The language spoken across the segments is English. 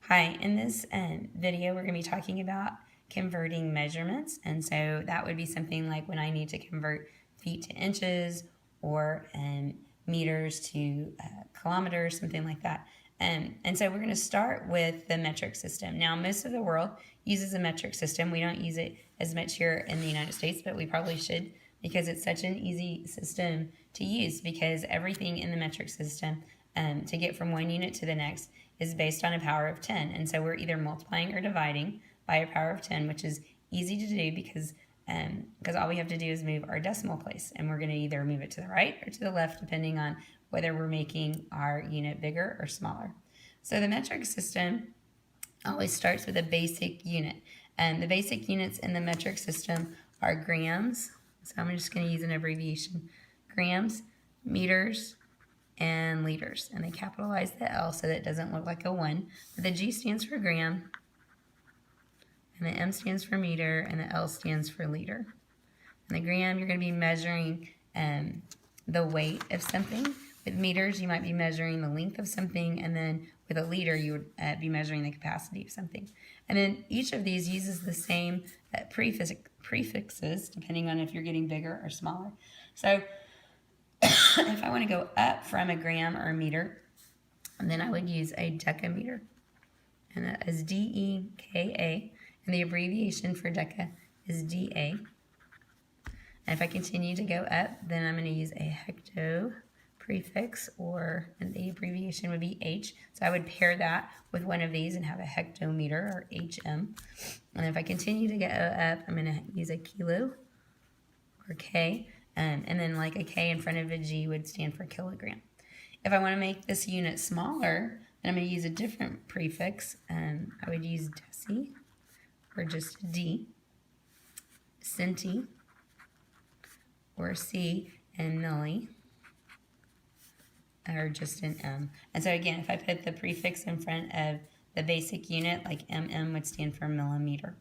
Hi, in this video we're going to be talking about converting measurements, and so that would be something like when I need to convert feet to inches or meters to kilometers, something like that. And so we're going to start with the metric system. Now, most of the world uses a metric system. We don't use it as much here in the United States, but we probably should because it's such an easy system to use, because everything in the metric system to get from one unit to the next is based on a power of 10. And so we're either multiplying or dividing by a power of 10, which is easy to do because all we have to do is move our decimal place. And we're going to either move it to the right or to the left, depending on whether we're making our unit bigger or smaller. So the metric system always starts with a basic unit. And the basic units in the metric system are grams. So I'm just going to use an abbreviation. Grams, meters, and liters, and they capitalize the L so that it doesn't look like a 1. But the G stands for gram, and the M stands for meter, and the L stands for liter. And the gram, you're going to be measuring the weight of something. With meters, you might be measuring the length of something, and then with a liter, you would be measuring the capacity of something. And then each of these uses the same prefixes, depending on if you're getting bigger or smaller. So if I want to go up from a gram or a meter, then I would use a Deca Meter. And that is D-E-K-A. And the abbreviation for Deca is D-A. And if I continue to go up, then I'm going to use a hecto prefix, and the abbreviation would be H. So I would pair that with one of these and have a hectometer, or HM. And if I continue to go up, I'm going to use a kilo, or K. And then like a K in front of a G would stand for kilogram. If I want to make this unit smaller, then I'm going to use a different prefix. I would use deci, or just D, centi, or C, and milli, or just an M. And so again, if I put the prefix in front of the basic unit, like MM would stand for millimeter.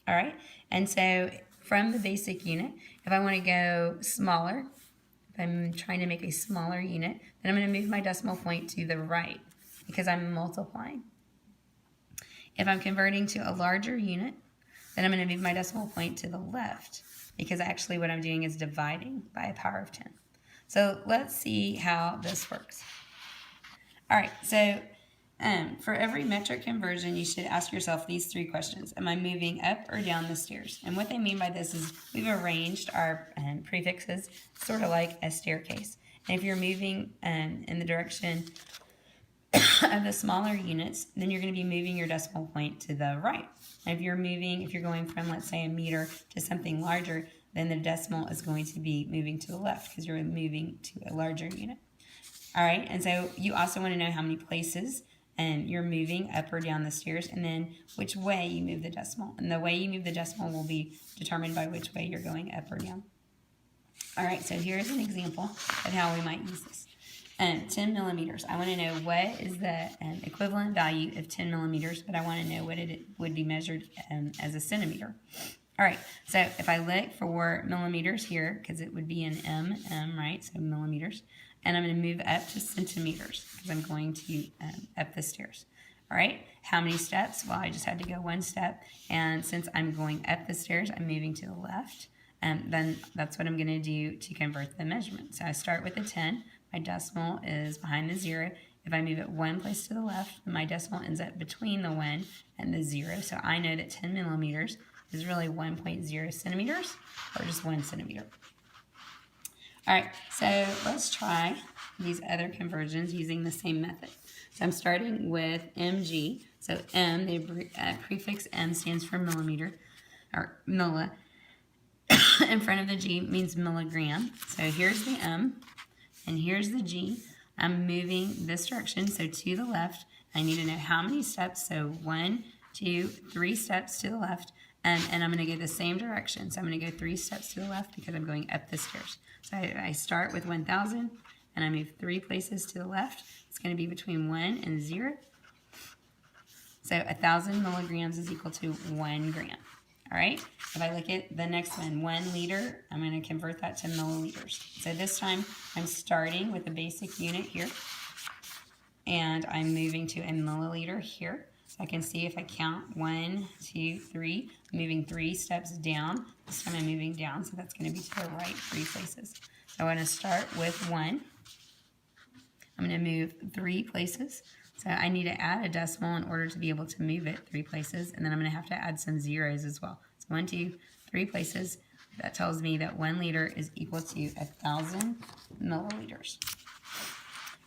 All right, and so from the basic unit, if I want to go smaller, if I'm trying to make a smaller unit, then I'm going to move my decimal point to the right because I'm multiplying. If I'm converting to a larger unit, then I'm going to move my decimal point to the left because actually what I'm doing is dividing by a power of 10. So let's see how this works. All right, so for every metric conversion, you should ask yourself these 3 questions. Am I moving up or down the stairs? And what they mean by this is we've arranged our prefixes sort of like a staircase. And if you're moving in the direction of the smaller units, then you're going to be moving your decimal point to the right. And if you're going from, let's say, a meter to something larger, then the decimal is going to be moving to the left because you're moving to a larger unit. All right, and so you also want to know how many places you're moving up or down the stairs, and then which way you move the decimal. And the way you move the decimal will be determined by which way you're going up or down. All right, so here's an example of how we might use this. 10 millimeters. I want to know what is the equivalent value of 10 millimeters, but I want to know what it would be measured as a centimeter. All right, so if I look for millimeters here, because it would be an M, right, so millimeters, and I'm going to move up to centimeters because I'm going to up the stairs. All right, how many steps? Well, I just had to go 1 step, and since I'm going up the stairs, I'm moving to the left, then that's what I'm going to do to convert the measurement. So I start with a 10. My decimal is behind the 0. If I move it 1 place to the left, my decimal ends up between the 1 and the 0. So I know that 10 millimeters is really 1.0 centimeters, or just 1 centimeter. All right, so let's try these other conversions using the same method. So I'm starting with mg. So M, the prefix M stands for millimeter, or milli. In front of the G means milligram. So here's the M, and here's the G. I'm moving this direction, so to the left. I need to know how many steps. So 1, 2, 3 steps to the left, and I'm going to go the same direction. So I'm going to go 3 steps to the left because I'm going up the stairs. So I start with 1,000, and I move 3 places to the left. It's going to be between 1 and 0. So 1,000 milligrams is equal to 1 gram. All right, if I look at the next one, 1 liter, I'm going to convert that to milliliters. So this time I'm starting with the basic unit here, and I'm moving to a milliliter here. So I can see if I count 1, 2, 3, I'm moving 3 steps down. This time I'm moving down, so that's going to be to the right 3 places. So I want to start with 1. I'm going to move 3 places. So I need to add a decimal in order to be able to move it 3 places, and then I'm going to have to add some zeros as well. So 1, 2, 3 places. That tells me that 1 liter is equal to 1,000 milliliters.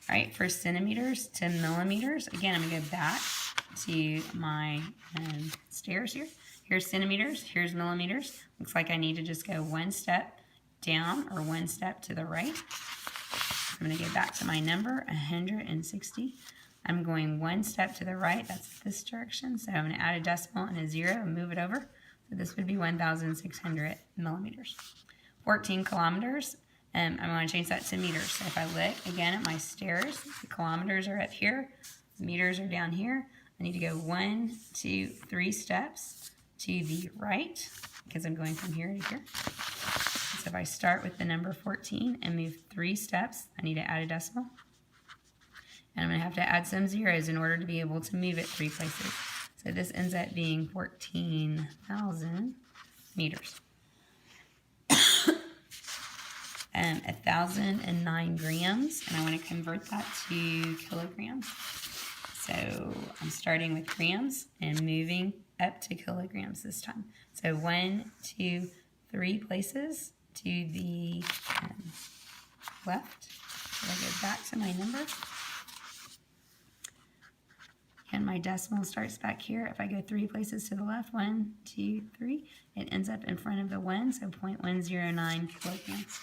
All right, for centimeters to millimeters, again, I'm going to go back to my stairs here. Here's centimeters, here's millimeters. Looks like I need to just go 1 step down or 1 step to the right. I'm going to go back to my number, 160. I'm going 1 step to the right, that's this direction. So I'm going to add a decimal and a 0 and move it over. So this would be 1,600 millimeters. 14 kilometers. I'm going to change that to meters. So if I look again at my stairs, the kilometers are up here, the meters are down here. I need to go 1, 2, 3 steps to the right because I'm going from here to here. So if I start with the number 14 and move 3 steps, I need to add a decimal. And I'm going to have to add some zeros in order to be able to move it 3 places. So this ends up being 14,000 meters. 1,009 grams, and I want to convert that to kilograms. So I'm starting with grams and moving up to kilograms this time. So 1, 2, 3 places to the left. So I go back to my number. And my decimal starts back here. If I go 3 places to the left, 1, 2, 3, it ends up in front of the 1, so 0.109 kilograms.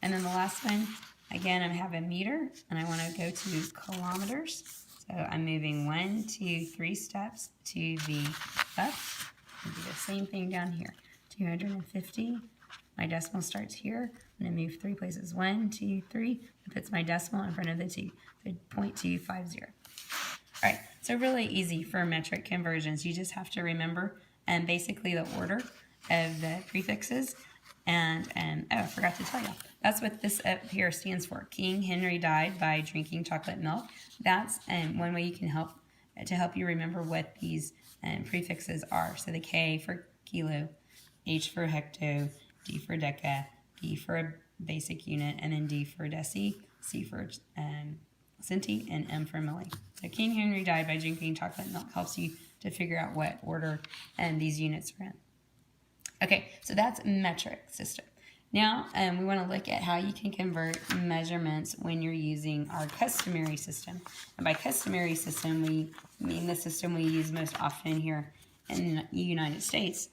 And then the last one, again, I have a meter, and I want to go to kilometers. So I'm moving 1, 2, 3 steps to the left. And do the same thing down here. 250. My decimal starts here. I'm going to move 3 places. 1, 2, 3. It puts my decimal in front of the 2. So 0.250. All right, so really easy for metric conversions. You just have to remember basically the order of the prefixes. And, oh, I forgot to tell you. That's what this up here stands for. King Henry died by drinking chocolate milk. That's one way you can help you remember what these prefixes are. So the K for kilo, H for hecto, D for deca, B for a basic unit, and then D for deci, C for centi, and M for milli. So King Henry died by drinking chocolate milk helps you to figure out what order these units are in. Okay, so that's metric system. Now we want to look at how you can convert measurements when you're using our customary system. And by customary system, we mean the system we use most often here in the United States.